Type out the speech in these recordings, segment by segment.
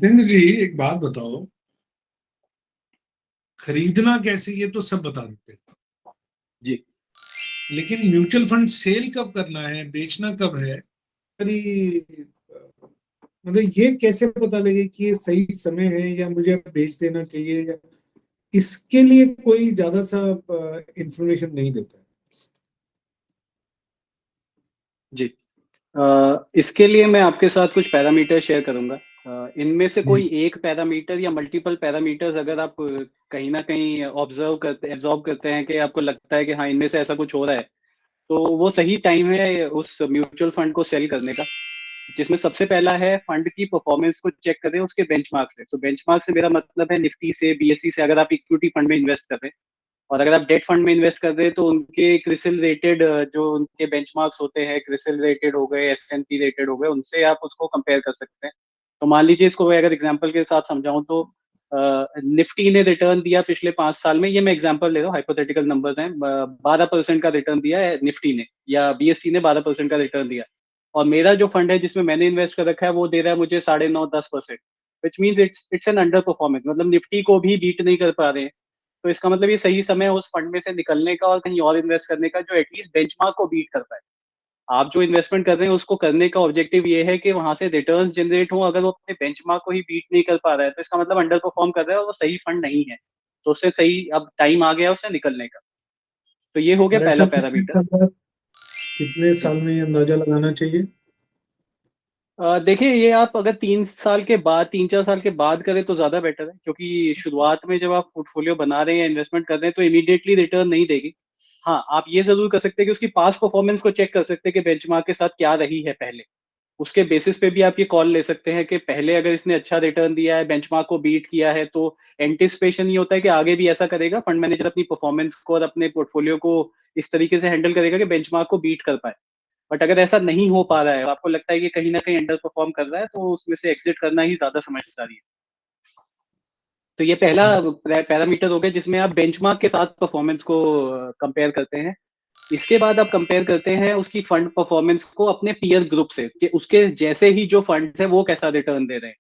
जितेंद्र जी, एक बात बताओ, खरीदना कैसे ये तो सब बता देते हैं, जी। लेकिन म्यूचुअल फंड सेल कब करना है, बेचना कब है, अरे मतलब ये कैसे पता लगे कि ये सही समय है या मुझे अब बेच देना चाहिए, या इसके लिए कोई ज्यादा सा इंफॉर्मेशन नहीं देता है। जी। इसके लिए मैं आपके साथ कुछ पैरामीटर शेयर करूंगा। इनमें से हम्म। कोई एक पैरामीटर या मल्टीपल पैरामीटर्स अगर आप कहीं ना कहीं ऑब्जर्व करते हैं कि आपको लगता है कि हाँ इनमें से ऐसा कुछ हो रहा है, तो वो सही टाइम है उस म्यूचुअल फंड को सेल करने का। जिसमें सबसे पहला है फंड की परफॉर्मेंस को चेक करें उसके बेंचमार्क से। तो बेंचमार्क से मेरा मतलब है निफ्टी से, बीएसई से। अगर आप इक्विटी फंड में इन्वेस्ट कर रहे हैं और अगर आप डेट फंड में इन्वेस्ट कर रहे हैं तो उनके क्रिसिल रेटेड जो उनके बेंचमार्क्स होते हैं, क्रिसिल रेटेड हो गए, एसएनपी रेटेड हो गए, उनसे आप उसको कंपेयर कर सकते हैं। तो मान लीजिए, इसको मैं अगर एग्जांपल के साथ समझाऊं तो निफ्टी ने रिटर्न दिया पिछले 5 साल में, ये मैं एग्जांपल ले रहा हूँ, हाइपोथेटिकल नंबर्स हैं, 12% का रिटर्न दिया है निफ्टी ने, या बीएससी ने 12% का रिटर्न दिया। और मेरा जो फंड है जिसमें मैंने इन्वेस्ट कर रखा है वो दे रहा है मुझे 9.5-10%। Which means it's an under performance, मतलब निफ्टी को भी बीट नहीं कर पा रहे हैं। तो इसका मतलब ये सही समय है उस फंड में से निकलने का और कहीं और इन्वेस्ट करने का जो एटलीस्ट बेंचमार्क को बीट कर पाए। आप जो इन्वेस्टमेंट कर रहे हैं उसको करने का ऑब्जेक्टिव ये है कि वहां से रिटर्न्स जनरेट हो। अगर वो अपने बेंचमार्क को ही बीट नहीं कर पा रहा है तो इसका मतलब अंडर परफॉर्म कर रहा है और वो सही फंड नहीं है। तो उससे सही अब टाइम आ गया है उससे निकलने का। तो ये हो गया और ऐसा पहला पैरामीटर। कितने जी। साल में ये अंदाजा लगाना चाहिए? देखिए, ये आप अगर 3 साल के बाद, 3-4 साल के बाद करें तो ज्यादा बेटर है, क्योंकि शुरुआत में जब आप पोर्टफोलियो बना रहे हैं, इन्वेस्टमेंट कर रहे हैं, तो इमीडिएटली रिटर्न नहीं देगी। हाँ, आप ये जरूर कर सकते हैं कि उसकी पास्ट परफॉर्मेंस को चेक कर सकते हैं कि बेंचमार्क के साथ क्या रही है पहले। उसके बेसिस पे भी आप ये कॉल ले सकते हैं कि पहले अगर इसने अच्छा रिटर्न दिया है, बेंचमार्क को बीट किया है, तो एंटिसिपेशन ये होता है कि आगे भी ऐसा करेगा। फंड मैनेजर अपनी परफॉर्मेंस को और अपने पोर्टफोलियो को इस तरीके से हैंडल करेगा कि बेंचमार्क को बीट कर पाए। बट अगर ऐसा नहीं हो पा रहा है, आपको लगता है कि कहीं ना कहीं अंडर परफॉर्म कर रहा है, तो उसमें से एग्जिट करना ही ज्यादा समझदारी है। तो ये पहला पैरामीटर हो गया जिसमें आप बेंचमार्क के साथ परफॉर्मेंस को कंपेयर करते हैं। इसके बाद आप कंपेयर करते हैं उसकी फंड परफॉर्मेंस को अपने पीयर ग्रुप से, कि उसके जैसे ही जो फंड्स हैं वो कैसा रिटर्न दे रहे हैं।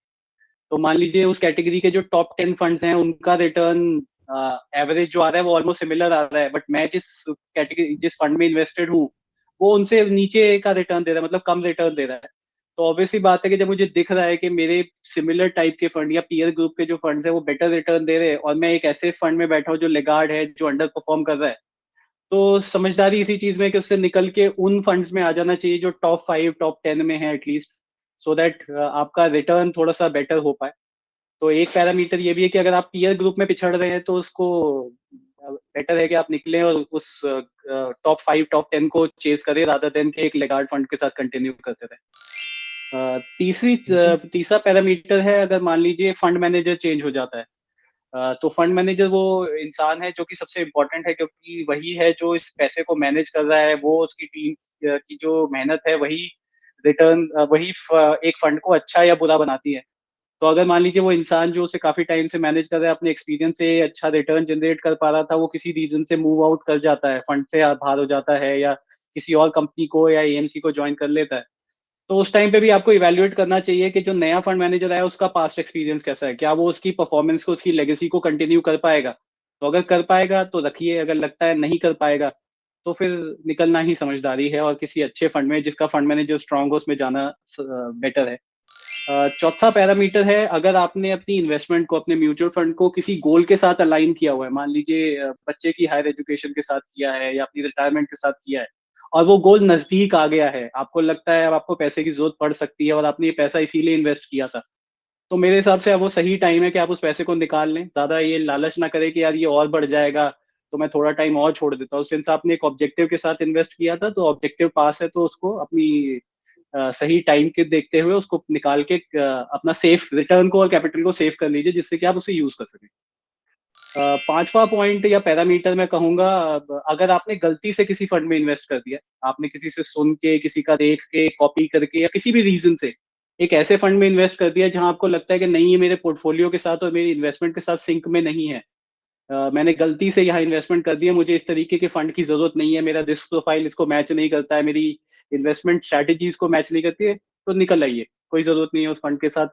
तो मान लीजिए उस कैटेगरी के जो टॉप 10 फंड्स हैं उनका रिटर्न एवरेज जो आ रहा है वो ऑलमोस्ट सिमिलर आ रहा है, बट मैं जिस फंड में इन्वेस्टेड हूँ वो उनसे नीचे का रिटर्न दे रहा है, मतलब कम रिटर्न दे रहा है। तो ऑब्वियसली बात है कि जब मुझे दिख रहा है कि मेरे सिमिलर टाइप के फंड या पीयर ग्रुप के जो फंड्स है वो बेटर रिटर्न दे रहे हैं और मैं एक ऐसे फंड में बैठा हूँ जो लेगार्ड है, जो अंडर परफॉर्म कर रहा है, तो समझदारी इसी चीज में है कि उससे निकल के उन फंड्स में आ जाना चाहिए जो टॉप 5 टॉप 10 में है एटलीस्ट, सो दैट आपका रिटर्न थोड़ा सा बेटर हो पाए। तो एक पैरामीटर ये भी है कि अगर आप पीयर ग्रुप में पिछड़ रहे हैं तो उसको बेटर है कि आप निकलें और उस टॉप 5 टॉप 10 को चेस करें, रादर देन के एक लेगार्ड फंड के साथ कंटिन्यू करते रहे। ठीक है। तीसरा पैरामीटर है, अगर मान लीजिए फंड मैनेजर चेंज हो जाता है। तो फंड मैनेजर वो इंसान है जो कि सबसे इम्पोर्टेंट है, क्योंकि वही है जो इस पैसे को मैनेज कर रहा है। वो उसकी टीम की जो मेहनत है वही रिटर्न वही एक फंड को अच्छा या बुरा बनाती है। तो अगर मान लीजिए वो इंसान जो उसे काफी टाइम से मैनेज कर रहा है, अपने एक्सपीरियंस से अच्छा रिटर्न जनरेट कर पा रहा था, वो किसी रीजन से मूव आउट कर जाता है, फंड से बाहर हो जाता है या किसी और कंपनी को या एएमसी को ज्वाइन कर लेता है, तो उस टाइम पे भी आपको इवेल्युएट करना चाहिए कि जो नया फंड मैनेजर है उसका पास्ट एक्सपीरियंस कैसा है, क्या वो उसकी परफॉर्मेंस को, उसकी लेगेसी को कंटिन्यू कर पाएगा। तो अगर कर पाएगा तो रखिए, अगर लगता है नहीं कर पाएगा तो फिर निकलना ही समझदारी है और किसी अच्छे फंड में जिसका फंड मैनेजर स्ट्रांग हो उसमें जाना बेटर है। चौथा पैरामीटर है, अगर आपने अपनी इन्वेस्टमेंट को, अपने म्यूचुअल फंड को किसी गोल के साथ अलाइन किया हुआ है, मान लीजिए बच्चे की हायर एजुकेशन के साथ किया है या अपनी रिटायरमेंट के साथ किया है, और वो गोल नजदीक आ गया है, आपको लगता है अब आपको पैसे की जरूरत पड़ सकती है और आपने ये पैसा इसीलिए इन्वेस्ट किया था, तो मेरे हिसाब से अब वो सही टाइम है कि आप उस पैसे को निकाल लें। ज्यादा ये लालच ना करें कि यार ये और बढ़ जाएगा तो मैं थोड़ा टाइम और छोड़ देता हूँ। सिंस आपने एक ऑब्जेक्टिव के साथ इन्वेस्ट किया था तो ऑब्जेक्टिव पास है, तो उसको अपनी सही टाइम के देखते हुए उसको निकाल के अपना सेफ रिटर्न को और कैपिटल को सेव कर लीजिए, जिससे कि आप उसे यूज कर सकें। पांचवा पॉइंट या पैरामीटर मैं कहूंगा, अगर आपने गलती से किसी फंड में इन्वेस्ट कर दिया, आपने किसी से सुन के, किसी का देख के, कॉपी करके या किसी भी रीजन से एक ऐसे फंड में इन्वेस्ट कर दिया जहां आपको लगता है कि नहीं, ये मेरे पोर्टफोलियो के साथ और मेरी इन्वेस्टमेंट के साथ सिंक में नहीं है, मैंने गलती से यहाँ इन्वेस्टमेंट कर दिया, मुझे इस तरीके के फंड की जरूरत नहीं है, मेरा रिस्क प्रोफाइल इसको मैच नहीं करता है, मेरी इन्वेस्टमेंट स्ट्रैटेजीज को मैच नहीं करती है, तो निकल आइए, कोई जरूरत नहीं है उस फंड के साथ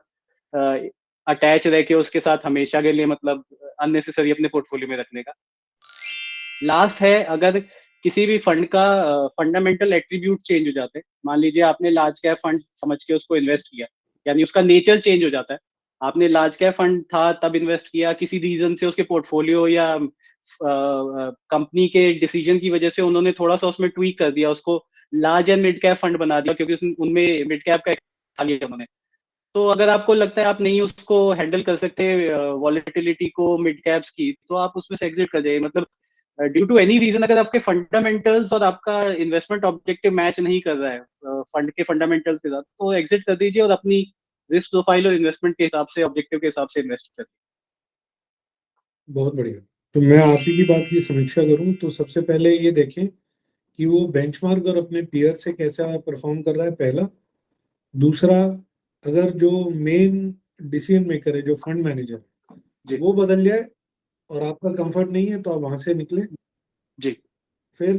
अटैच रह के उसके साथ हमेशा के लिए मतलब अननेसेसरी अपने पोर्टफोलियो में रखने का। लास्ट है, अगर किसी भी फंड का फंडामेंटल एट्रीब्यूट चेंज हो जाते हैं, मान लीजिए आपने लार्ज कैप फंड समझ के उसको इन्वेस्ट किया, यानी उसका नेचर चेंज हो जाता है। आपने लार्ज कैप फंड था तब इन्वेस्ट किया, किसी रीजन से उसके पोर्टफोलियो या कंपनी के डिसीजन की वजह से उन्होंने थोड़ा सा उसमें ट्वीक कर दिया, उसको large and mid cap fund बना दिया, क्योंकि उनमें मिड कैप का खा लिया उन्होंने। तो अगर आपको लगता है आप नहीं उसको हैंडल कर सकते वॉलेटिलिटी को मिड कैप्स की, तो आप उसमें से एग्जिट कर जाइए। मतलब ड्यू टू एनी रीजन अगर आपके फंडामेंटल्स और आपका इन्वेस्टमेंट ऑब्जेक्टिव मैच नहीं कर रहा है फंड के फंडामेंटल्स के साथ, तो एग्जिट कर दीजिए और अपनी रिस्क प्रोफाइल और इन्वेस्टमेंट के हिसाब से, ऑब्जेक्टिव के हिसाब से इन्वेस्ट करिए। बहुत बढ़िया। तो मैं आप ही की बात की समीक्षा करूं तो सबसे पहले ये देखें कि वो बेंचमार्क और अपने पीयर से कैसा परफॉर्म कर रहा है, पहला। दूसरा, अगर जो मेन डिसीजन मेकर है, जो फंड मैनेजर, जी वो बदल जाए और आपका कंफर्ट नहीं है, तो आप वहां से निकले। जी फिर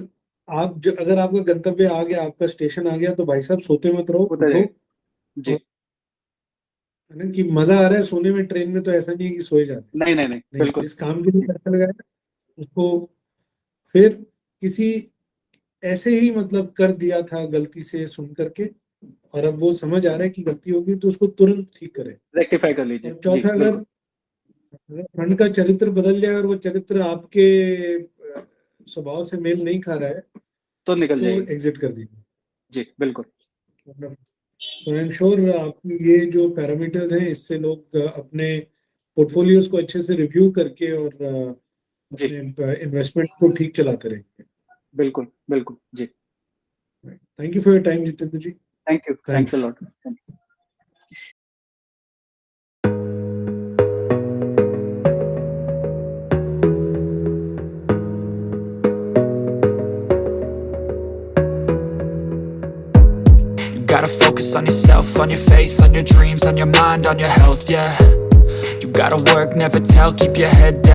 अगर आपका गंतव्य आ गया, आपका स्टेशन आ गया, तो भाई साहब सोते मत रहो, उतर उठो। जाइए। जी, और है ना कि मजा आ रहा है सोने में ट्रेन में, तो ऐसा नहीं है कि सोए जाते। नहीं नहीं नहीं, नहीं, बिल्कुल। जिस काम के लिए पैसा लगाया उसको फिर किसी ऐसे ही मतलब कर दिया था गलती से सुन करके, और अब वो समझ आ रहा है कि गलती होगी, तो उसको तुरंत ठीक करे। रेक्टिफाई कर लीजिए। और जी चौथा, बिल्कुल। अगर फंड का चरित्र बदल जाए और वो चरित्र आपके स्वभाव से मेल नहीं खा रहा है, तो निकल तो जाइए। एग्जिट कर दीजिए। जी बिल्कुल। सो आई एम श्योर आपकी ये जो पैरामीटर्स हैं, इससे लोग अपने पोर्टफोलियोज को अच्छे से रिव्यू करके और जी अपने इन्वेस्टमेंट को ठीक चलाते रहेंगे। बिल्कुल बिल्कुल। जी, thank you for your time, Jitendra ji. Thank you, thanks a thanks. Lot. You gotta focus on yourself, on your faith, on your dreams, on your mind, on your health, yeah. You gotta work, never tell, keep your head down.